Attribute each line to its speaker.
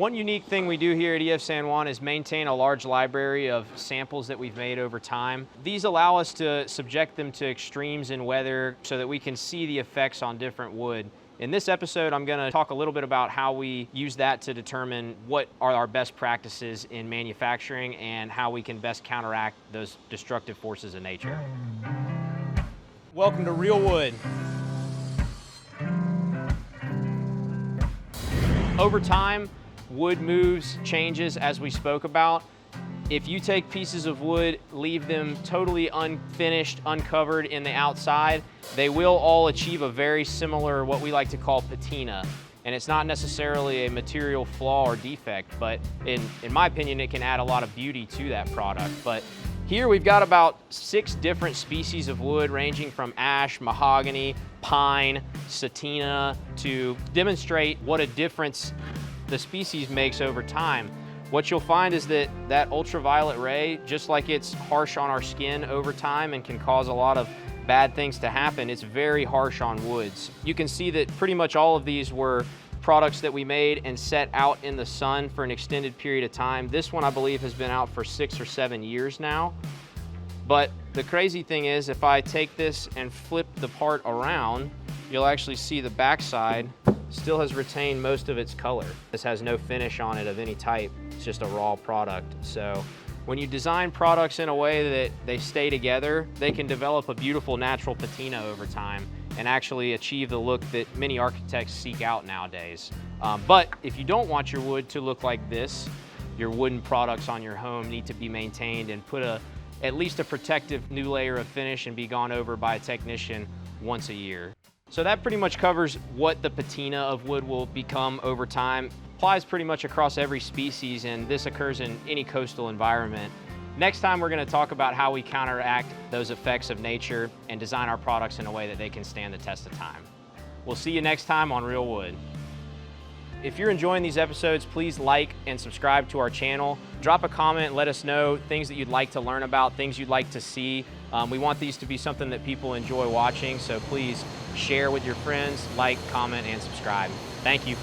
Speaker 1: One unique thing we do here at EF San Juan is maintain a large library of samples that we've made over time. These allow us to subject them to extremes in weather so that we can see the effects on different wood. In this episode, I'm going to talk a little bit about how we use that to determine what are our best practices in manufacturing and how we can best counteract those destructive forces of nature. Welcome to Real Wood. Over time, wood moves, changes, as we spoke about. If you take pieces of wood, leave them totally unfinished, uncovered in the outside, they will all achieve a very similar, what we like to call patina. And it's not necessarily a material flaw or defect, but in my opinion, it can add a lot of beauty to that product. But here we've got about 6 different species of wood ranging from ash, mahogany, pine, satina, to demonstrate what a difference the species makes over time. What you'll find is that ultraviolet ray, just like it's harsh on our skin over time and can cause a lot of bad things to happen, it's very harsh on woods. You can see that pretty much all of these were products that we made and set out in the sun for an extended period of time. This one, I believe, has been out for 6 or 7 years now. But the crazy thing is, if I take this and flip the part around, you'll actually see the backside still has retained most of its color. This has no finish on it of any type. It's just a raw product. So when you design products in a way that they stay together, they can develop a beautiful natural patina over time and actually achieve the look that many architects seek out nowadays. But if you don't want your wood to look like this, your wooden products on your home need to be maintained and put at least a protective new layer of finish and be gone over by a technician once a year. So that pretty much covers what the patina of wood will become over time. Applies pretty much across every species, and this occurs in any coastal environment. Next time, we're going to talk about how we counteract those effects of nature and design our products in a way that they can stand the test of time. We'll see you next time on Real Wood. If you're enjoying these episodes, please like and subscribe to our channel. Drop a comment and let us know things that you'd like to learn about, things you'd like to see. We want these to be something that people enjoy watching, so please share with your friends, like, comment, and subscribe. Thank you.